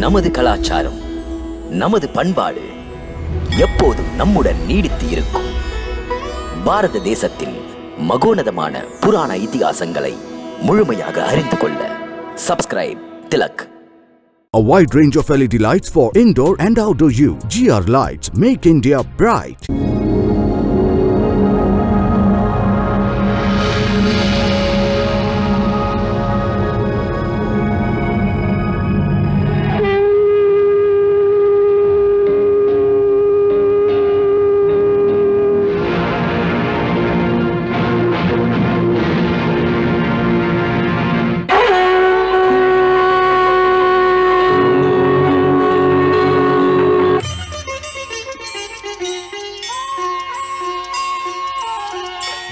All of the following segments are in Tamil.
நமது கலாச்சாரம், நமது பண்பாடு எப்போதும் நம்முடன் நீடித்து இருக்கும். பாரத தேசத்தின் மகோனதமான புராண இதிகாசங்களை முழுமையாக அறிந்து கொள்ள subscribe Tilak. A wide range of LED lights for indoor and outdoor use. GR Lights make India bright.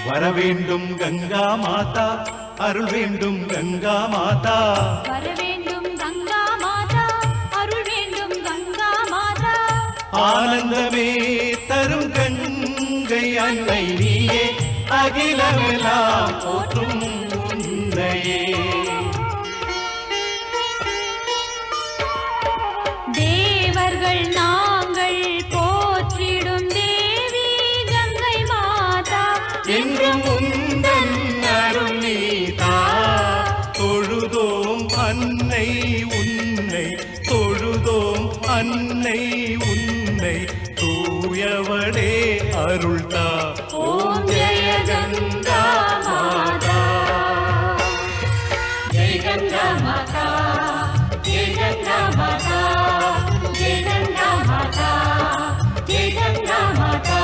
வரவேண்டும் கங்கா மாதா, அருள் வேண்டும் கங்கா மாதா. வரவேண்டும் கங்கா மாதா, அருள் வேண்டும் கங்கா மாதா. ஆனந்தமே தரும் கங்கை அன்னை நீயே, அகிலமெல்லாம் போற்றும் உன்னையே. தேவர்கள் நாங்கள் போற்றிடும் தேவி கங்கை மாதா, என்றும் உந்தன் அருள் நீதா. தொழுதோம் அன்னை உன்னை, தொழுதோம் அன்னை உன்னை, தூயவளே அருள்தா. ஓம் ஜெய கங்கா மாதா. ஜெய கங்கா மாதா, ஜெய கங்கா மாதா, ஜெய கங்கா மாதா, ஜெய கங்கா மாதா,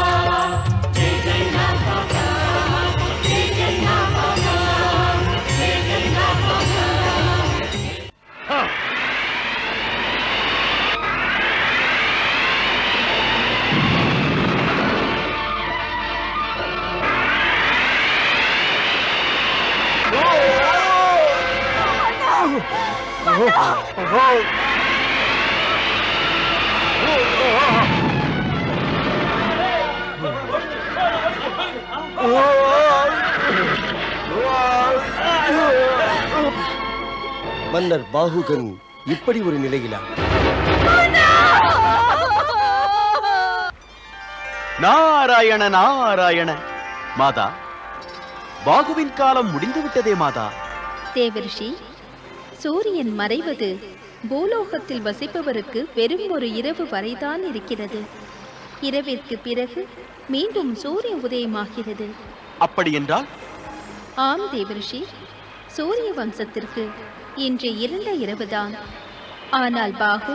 ஜெய கங்கா மாதா, ஜெய கங்கா மாதா, ஜெய கங்கா மாதா. மன்னர் பாகுகன் இப்படி ஒரு நிலையிலா? நாராயண நாராயண. மாதா, பாகுவின் காலம் முடிந்துவிட்டதே மாதா. தேவர்ஷி, சூரியன் மறைவது பூலோகத்தில் வசிப்பவருக்கு வெறும் ஒரு இரவு வரைதான் இருக்கிறது. இரவிற்கு பிறகு மீண்டும் சூரிய உதயமாகிறது. அப்படி என்றால்? ஆம் தேவர்ஷி, சூரிய வம்சத்திற்கு இன்று இருண்ட இரவுதான். ஆனால் பாகு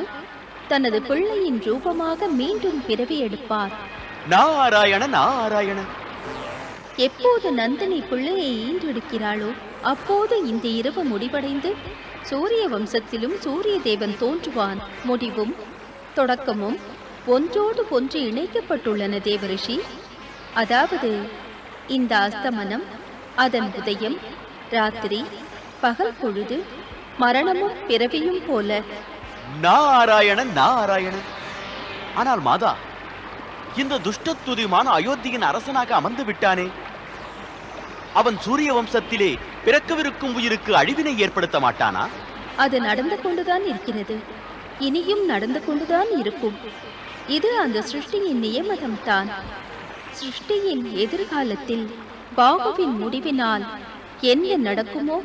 தனது பிள்ளையின் ரூபமாக மீண்டும் பிறவி எடுப்பார். நாராயண நாராயண. எப்போது நந்தினி பிள்ளையை ஈன்றெடுக்கிறாளோ அப்போது இந்த இரவு முடிவடைந்து சூரிய வம்சத்திலும் சூரிய தேவன் தோன்றுவான். முடிவும் தொடக்கமும் ஒன்றோடு ஒன்று இணைக்கப்பட்டுள்ளன தேவரிஷி. அதாவது இந்த அஸ்தமனம், அதன் உதயம், ராத்திரி, பகல் பொழுது, மரணமும் பிறவியும் போல. நாராயண நாராயண. ஆனால் மாதா, இந்த துஷ்டத்துதிமான அயோத்தியின் அரசனாக அமர்ந்து விட்டானே, அவன் சூரிய வம்சத்திலே பிறக்கவிருக்கும் உயிருக்கு அழிவினை ஏற்படுத்த மாட்டானா? அது நடந்து கொண்டுதான் இருக்கிறது, இனியும் நடந்து கொண்டுதான் இருக்கும். இது அந்த சிருஷ்டியின் நியமனம்தான். சிருஷ்டியின் எதிர்காலத்தில் பாகுவின் முடிவினால் என்ன நடக்குமோ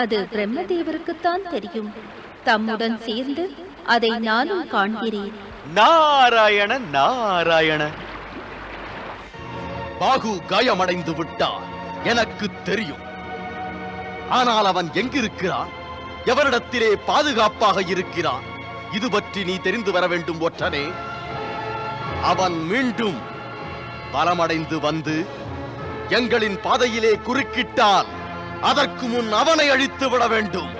அது பிரம்மதேவருக்குத்தான் தெரியும். தம்முடன் சேர்ந்து அதை நானும் காண்கிறேன். நாராயண நாராயண. பாகு காயமடைந்து விட்டான், எனக்கு தெரியும். ஆனால் அவன் எங்கிருக்கிறான், எவரிடத்திலே பாதுகாப்பாக இருக்கிறான், இது பற்றி நீ தெரிந்து வர வேண்டும் ஒற்றனே. அவன் மீண்டும் பலமடைந்து வந்து எங்களின் பாதையிலே குறுக்கிட்டால் அதற்கு முன் அவனை அழித்து விட வேண்டும்.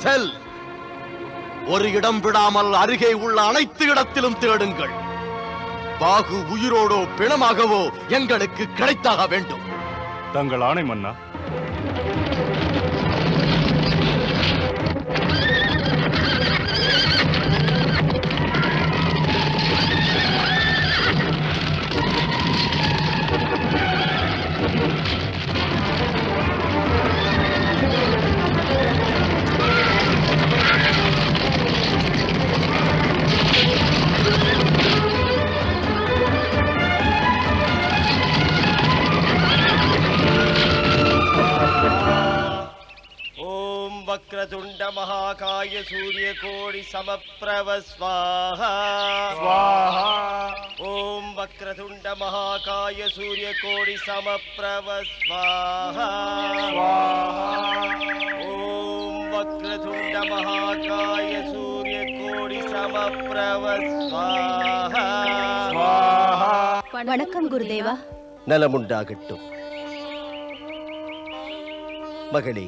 செல், ஒரு இடம் விடாமல் அருகே உள்ள அனைத்து இடத்திலும் தேடுங்கள். பாகு உயிரோடோ பிணமாகவோ எங்களுக்கு கிடைத்தாக வேண்டும். தங்கள் ஆணை மன்னா. वक्रतुंड महाकाय सूर्यकोटि समप्रभ स्वाहा स्वाहा ओम वक्रतुंड महाकाय सूर्यकोटि समप्रभ स्वाहा ओम वक्रतुंड महाकाय सूर्यकोटि समप्रभ स्वाहा வணக்கம் குருதேவா. நலமுண்டாகட்டும். மகளே,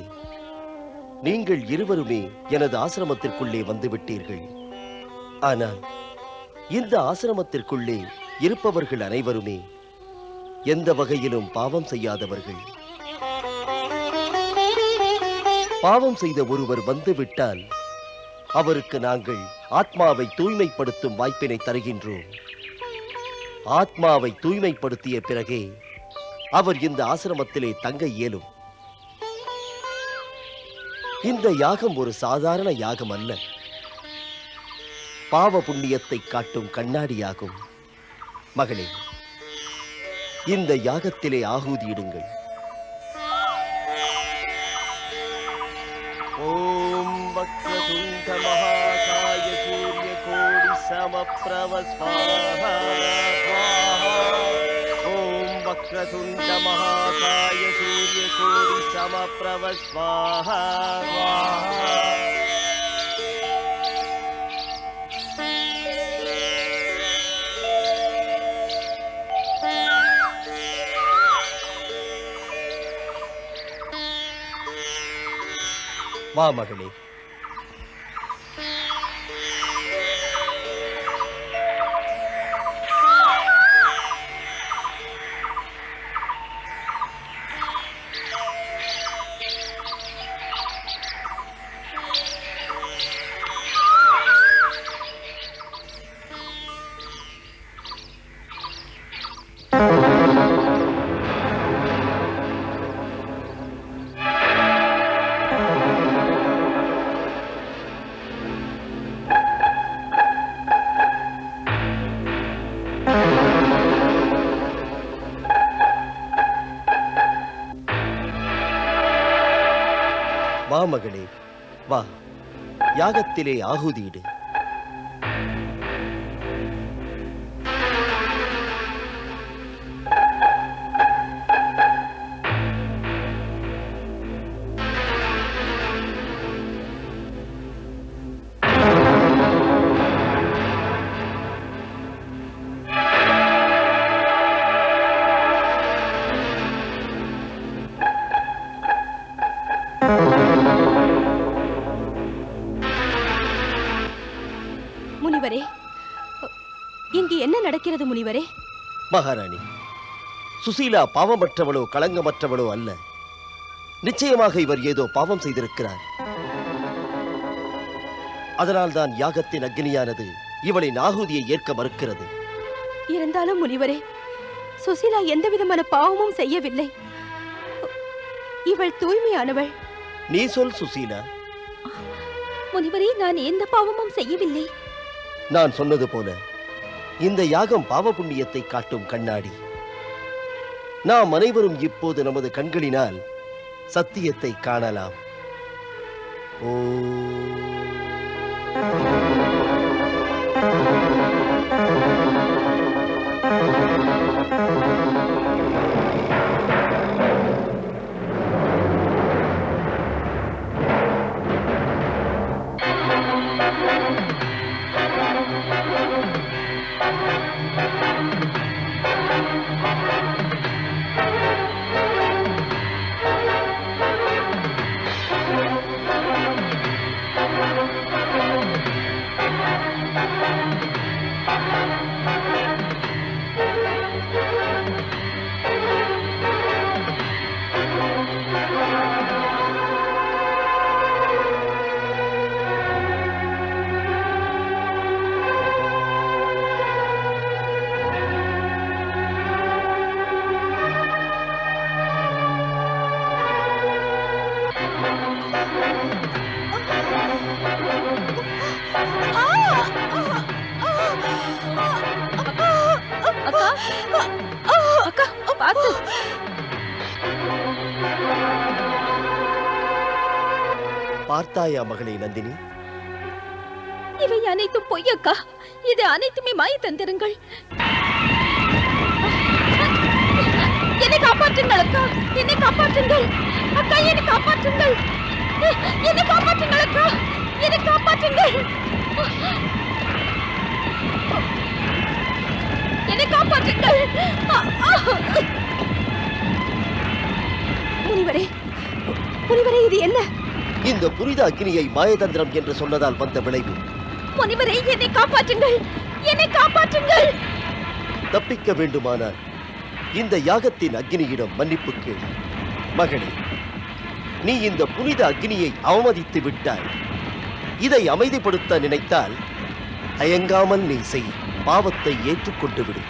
நீங்கள் இருவருமே எனது ஆசிரமத்திற்குள்ளே வந்துவிட்டீர்கள். ஆனால் இந்த ஆசிரமத்திற்குள்ளே இருப்பவர்கள் அனைவருமே எந்த வகையிலும் பாவம் செய்யாதவர்கள். பாவம் செய்த ஒருவர் வந்துவிட்டால் அவருக்கு நாங்கள் ஆத்மாவை தூய்மைப்படுத்தும் வாய்ப்பினை தருகின்றோம். ஆத்மாவை தூய்மைப்படுத்திய பிறகே அவர் இந்த ஆசிரமத்திலே தங்க இயலும். இந்த யாகம் ஒரு சாதாரண யாகம் அல்ல, பாவ புண்ணியத்தை காட்டும் கண்ணாடியாகும். மகளே, இந்த யாகத்திலே ஆகூதியிடுங்கள். ஓம் வக்ரதுண்ட மகாகாய சூரிய கோடி சமப்ரப ஸ்வாஹா ஓம் வக்ரதுண்ட மகாகாய சூரிய கோடி சமப்ரப ஸ்வாஹா வா மகளே. வா மகளே, வா, யாகத்திலே ஆகுதியிடு. முனிவரே, இங்கு என்ன நடக்கிறது முனிவரே? மகாராணி, சுசீலா பாவமற்றவளோ களங்கமற்றவளோ அல்ல. நிச்சயமாக இவர் ஏதோ பாவம் செய்திருக்கிறார். அதனால்தான் யாகத்தின் அக்னியானது இவளின் ஆகுதியை ஏற்க மறுக்கிறது. இருந்தாலும் முனிவரே, சுசீலா எந்த விதமான பாவமும் செய்யவில்லை. இவள் தூய்மையானவள். நீ சொல் சுசீலா. முனிவரே, நான் எந்த பாவமும் செய்யவில்லை. நான் சொன்னது போல இந்த யாகம் பாவ புண்ணியத்தை காட்டும் கண்ணாடி. நாம் அனைவரும் இப்போது நமது கண்களினால் சத்தியத்தை காணலாம். ஓ பார்த்தாயா மகளே நந்தினி? இவை அனைத்தும் பொய்யக்கா. இது அனைத்துமே மாய தந்திரங்கள். என்னை காப்பாற்றுங்கள் அக்கா, என்னை காப்பாற்றுங்கள் அக்கா, என்னை காப்பாற்றுங்கள், என்னை காப்பாற்றுங்கள் அக்கா, என்னை காப்பாற்றுங்கள், என்னை காப்பாற்றுங்கள். முனிவரே, முனிவரே, இது என்ன? இந்த புனித அக்னியை மாயதந்திரம் என்று சொன்னதால் வந்த விளைவு. முனிவரே, என்னை காப்பாற்றுங்கள், என்னை காப்பாற்றுங்கள். தப்பிக்க வேண்டுமானால் இந்த யாகத்தின் அக்னியிடம் மன்னிப்பு கேள். மகளே, நீ இந்த புனித அக்னியை அவமதித்து விட்டாய். இதை அமைதிப்படுத்த நினைத்தால் தயங்காமல் நீ செய். பாவத்தை ஏற்றுக்கொண்டு விடு.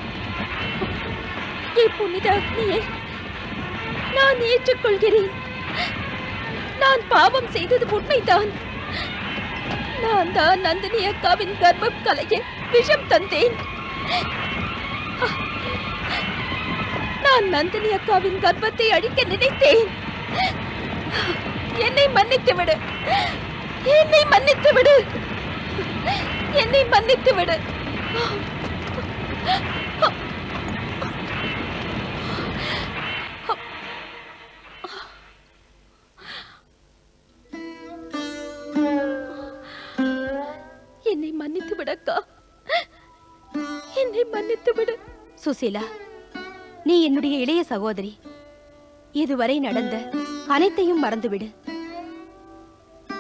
புனித அக்னியை நான் ஏற்றுக்கொள்கிறேன். நான் பாவம் செய்தது உண்மைதான். நான் தான் நந்தினி அக்காவின் கர்ப்பம் கலைய விஷம் தந்தேன். நான் நந்தினி அக்காவின் கர்ப்பத்தை அழிக்க நினைத்தேன். என்னை மன்னித்து விடு, என்னை மன்னித்து விடு, என்னை மன்னித்து விடு. என்னை மன்னித்து விடக்கா, என்னை மன்னித்து விடு. சுசீலா, நீ என்னுடைய இளைய சகோதரி. இதுவரை நடந்த அனைத்தையும் மறந்துவிடு.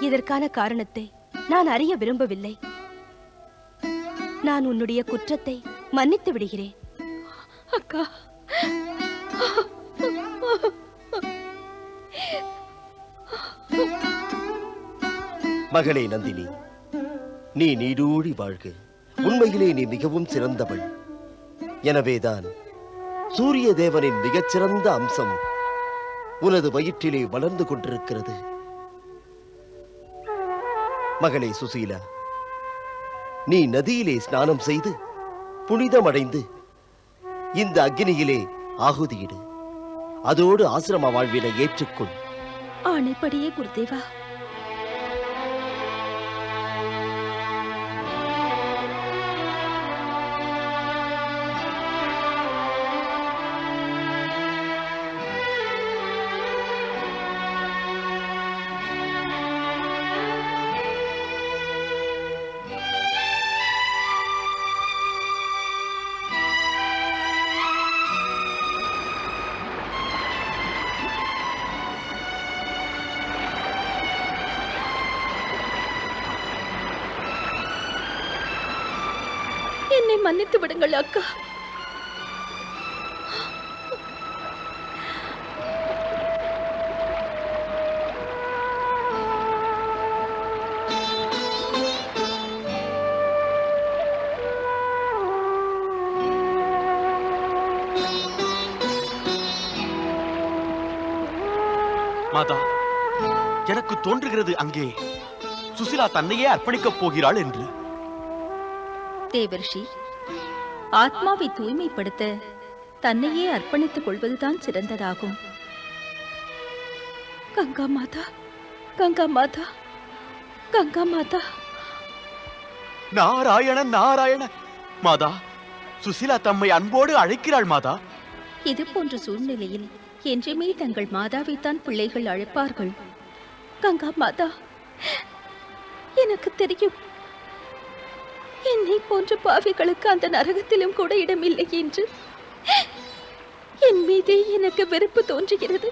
இதற்கான காரணத்தை நான் அறிய விரும்பவில்லை. நான் உன்னுடைய குற்றத்தை மன்னித்து விடுகிறேன். அக்கா, மகளே நந்தினி, நீ நீடூழி வாழ்க. உண்மையிலே நீ மிகவும் சிறந்தவள். எனவேதான் சூரிய தேவனின் மிகச்சிறந்த அம்சம் உனது வயிற்றிலே வளர்ந்து கொண்டிருக்கிறது. மகளே சுசீலா, நீ நதியிலே ஸ்நானம் செய்து புனிதமடைந்து இந்த அக்னியிலே ஆகுதியிடு. அதோடு ஆசிரம வாழ்வினை ஏற்றுக்கொள். ஆணைப்படியே குருதேவா. என்னை மன்னித்து விடுங்கள் அக்கா. மாதா, எனக்கு தோன்றுகிறது அங்கே சுசிலா தன்னையே அர்ப்பணிக்கப் போகிறாள் என்று. தேவர்ஷி, ஆத்மாவை தூய்மைப்படுத்த தன்னையே அர்ப்பணித்துக் கொள்வதுதான் சிறந்ததாகும். கங்கா மாதா, கங்கா மாதா, கங்கா மாதா. நாராயண நாராயண. மாதா, சுசிலா தம்மை அன்போடு அழைக்கிறாள் மாதா. இது போன்ற சூழ்நிலையில் என்றுமே தங்கள் மாதாவைத்தான் பிள்ளைகள் அழைப்பார்கள். கங்கா மாதா, எனக்கு தெரியும் என்னை போன்ற பாவிகளுக்கு அந்த நரகத்திலும் கூட இடமில்லை என்று. என் மீதே எனக்கு வெறுப்பு தோன்றுகிறது.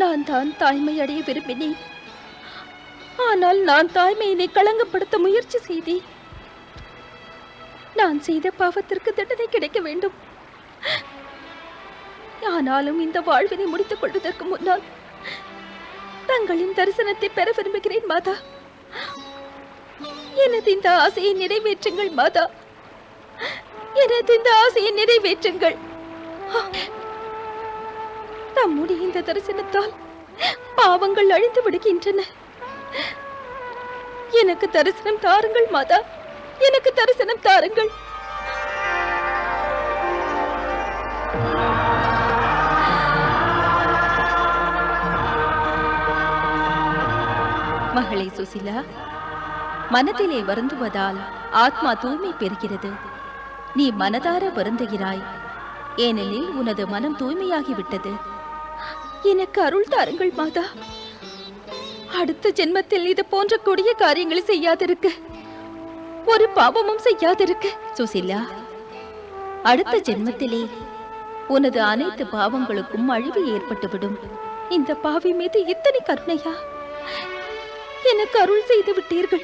நான் தான் தாய்மை அடைய விரும்பினேன். ஆனால் நான் தாய்மையினை களங்கப்படுத்த முயற்சி செய்தேன். நான் செய்த பாவத்திற்கு தண்டனை கிடைக்க வேண்டும். ஆனாலும் இந்த வாழ்வினை முடித்துக் கொள்வதற்கு முன்னால் தங்களின் தரிசனத்தை பெற விரும்புகிறேன் மாதா. எனது இந்த ஆசையை நிறைவேற்றுங்கள் மாதா, எனது இந்த ஆசையை நிறைவேற்றுங்கள். தம்முடைய இந்த தரிசனத்தால் பாவங்கள் அழிந்து விடுகின்றன. எனக்கு தரிசனம் தாருங்கள் மாதா, எனக்கு தரிசனம் தாருங்கள். மகளே சுசிலா, மனதிலே வருந்துவதால் ஆத்மா தூய்மை பெறுகிறது. நீ மனதார வருந்துகிறாய், ஏனெனில் உனது மனம் தூய்மையாகிவிட்டது. எனக்கு அருள் தாருங்கள் மாதா. அடுத்த ஜென்மத்தில் இது போன்ற கொடிய காரியங்களை செய்யாதிருக்க, ஒரு பாவமும் செய்யாதிருக்க. சுசிலா, அடுத்த ஜென்மத்திலே உனது அனைத்து பாவங்களுக்கும் அழிவு ஏற்பட்டுவிடும். இந்த பாவி மீது இத்தனை கருணையா? எனக்கு அருள் செய்து விட்டீர்கள்.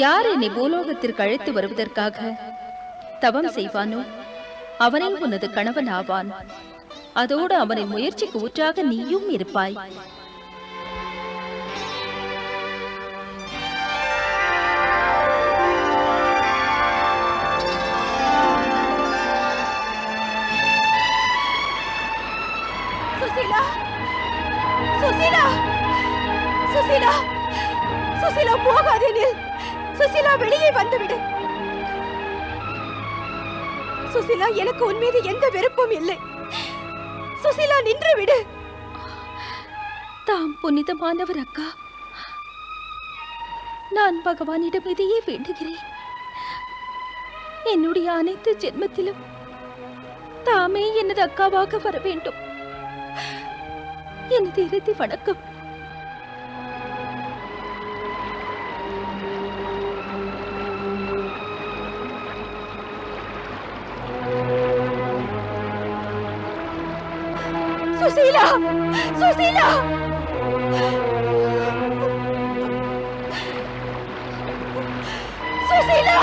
யார் என்னை பூலோகத்திற்கு அழைத்து வருவதற்காக தவம் செய்வானோ அவனே உனது கணவன் ஆவான். அதோடு அவனின் முயற்சிக்கு ஊற்றாக நீயும் இருப்பாய். சுசிலா, சுசிலா, சுசிலா, சுசிலா, போகாதே நில். சுசிலா, வெளியே வந்துவிடு. சுசிலா, எனக்கு உன் மீது எந்த வெறுப்பும் இல்லை. சுசிலா, நின்று விடு. தாம் புனிதமானவர் அக்கா. நான் பகவானிடம் இதையே வேண்டுகிறேன். என்னுடைய அனைத்து ஜென்மத்திலும் தாமே எனது அக்காவாக வர வேண்டும். எனது இறுதி வணக்கம். சுசீலா, சுசீலா, சுசீலா.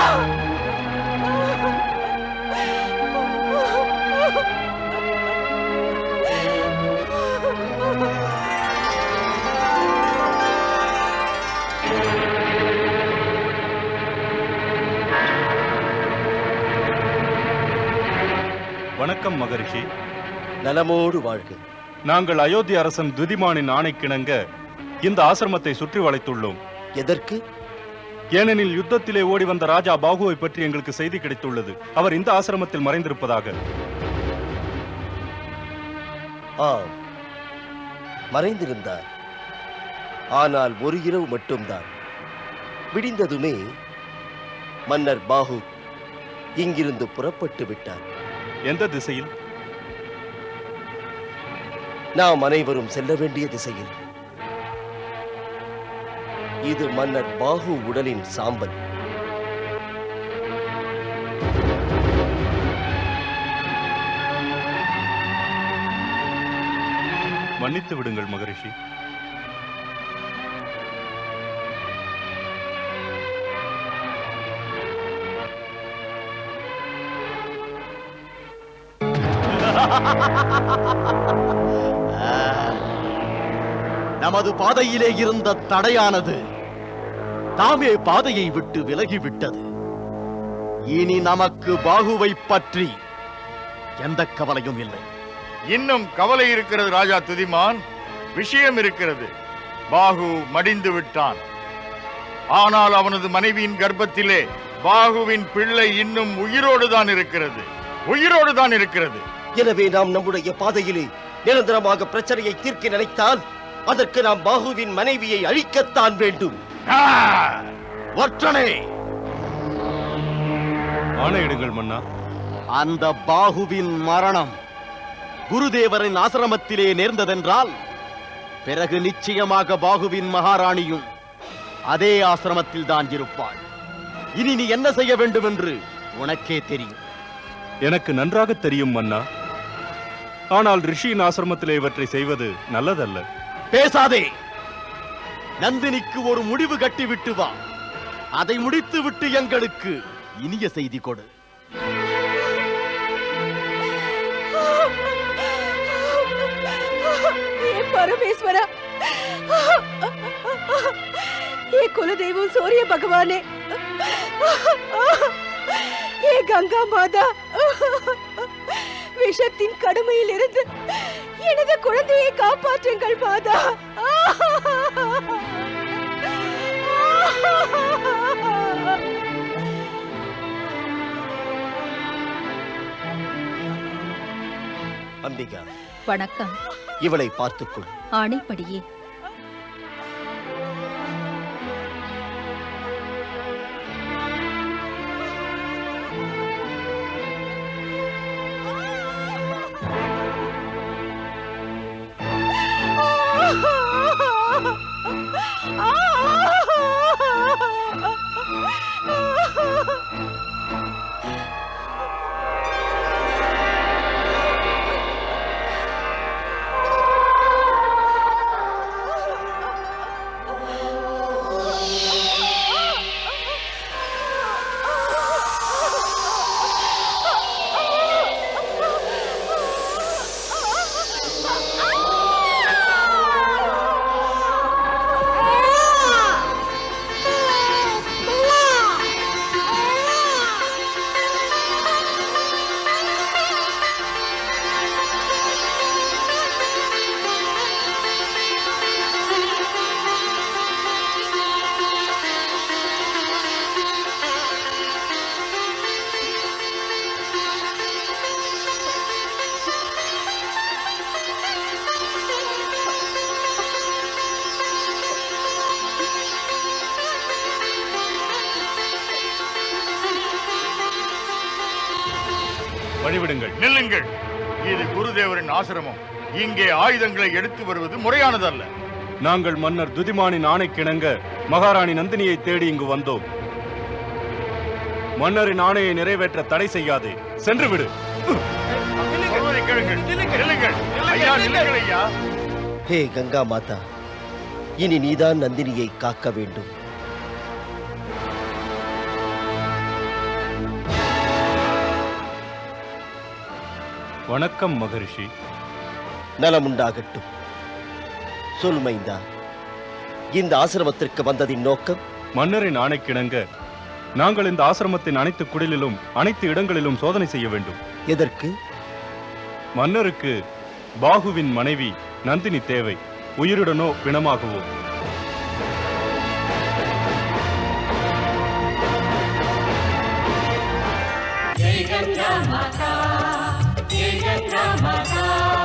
வணக்கம் மகரிஷி. நலமோடு வாழ்க. நாங்கள் அயோத்தி அரசன் துதிமானின் ஆணைக்கிணங்க இந்த ஆசிரமத்தை சுற்றி வளைத்துள்ளோம். எதற்கு? ஏனெனில் யுத்தத்திலே ஓடி வந்த ராஜா பாகுவை பற்றி எங்களுக்கு செய்தி கிடைத்துள்ளது. அவர் இந்த ஆசிரமத்தில் மறைந்திருப்பதாக. ஆம், மறைந்திருந்தார். ஆனால் ஒரு இரவு மட்டும்தான். விடிந்ததுமே மன்னர் பாகு இங்கிருந்து புறப்பட்டு விட்டார். எந்த திசையில்? நாம் அனைவரும் செல்ல வேண்டிய திசையில். இது மன்னர் பாகு உடலின் சாம்பல். மன்னித்து விடுங்கள் மகரிஷி. நமது பாதையிலே இருந்த தடையானது தாமே பாதையை விட்டு விலகிவிட்டது. இனி நமக்கு பாகுவை பற்றி எந்த கவலையும் இல்லை. இன்னும் கவலை இருக்கிறது ராஜா துதிமான். விஷயம் இருக்கிறது. பாகு மடிந்து விட்டான். ஆனால் அவனது மனைவியின் கர்ப்பத்திலே பாகுவின் பிள்ளை இன்னும் உயிரோடு தான் இருக்கிறது. உயிரோடு தான் இருக்கிறது. எனவே நாம் நம்முடைய பாதையிலே நிரந்தரமாக பிரச்சனையை தீர்க்க நினைத்தால் அதற்கு நாம் பாகுவின் மனைவியை அழிக்கத்தான் வேண்டும். ஒற்றனே, ஆணையிடுங்கள் மன்னா. அந்த பாகுவின் மரணம் குருதேவரின் ஆசிரமத்திலே நேர்ந்ததென்றால் பிறகு நிச்சயமாக பாகுவின் மகாராணியும் அதே ஆசிரமத்தில் தான் இருப்பாள். இனி நீ என்ன செய்ய வேண்டும் என்று உனக்கே தெரியும். எனக்கு நன்றாக தெரியும் மன்னா. ஆனால் ரிஷியின் ஆசிரமத்திலே இவற்றை செய்வது நல்லதல்ல. பேசாதே. நந்தினிக்கு ஒரு முடிவு கட்டிவிட்டு வா. அதை முடித்து விட்டு எங்களுக்கு இனிய செய்தி கொடு. பரமேஸ்வரா, ஏ குலதெய்வம் சூரிய பகவானே, ஏ கங்கா மாதா, விஷத்தின் கடுமையில் இருந்து எனது குழந்தையை காப்பாற்றுங்கள் மாதா. அம்பிகா, வணக்கம். இவளை பார்த்துக்கொள். ஆணைப்படியே. வழிவிடுங்கள். நில்லுங்கள். இது குருதேவரின் ஆசிரமம். இங்கே ஆயுதங்களை எடுத்து வருவது முறையானதல்ல. நாங்கள் மன்னர் துதிமானின் ஆணைக்கிணங்க மகாராணி நந்தினியை தேடி இங்கு வந்தோம். மன்னரின் ஆணையை நிறைவேற்ற தடை செய்யாதே. சென்று விடு. சொல்வதை கேளுங்கள். நில்லுங்கள். ஐயா, நில்லுங்கள் ஐயா. ஹே கங்கா மாதா, இனி நீதான் நந்தினியை காக்க வேண்டும். வணக்கம் மகரிஷி. நலமுண்டாகட்டும். சொல் மைந்தா, இந்த ஆசிரமத்திற்கு வந்ததின் நோக்கம்? மன்னரின் ஆணைக்கிணங்க நாங்கள் இந்த ஆசிரமத்தின் அனைத்து குடிலிலும் அனைத்து இடங்களிலும் சோதனை செய்ய வேண்டும். எதற்கு? மன்னருக்கு பாகுவின் மனைவி நந்தினி தேவை, உயிருடனோ பிணமாகவோ. जय गंगा माता, जय गंगा माता।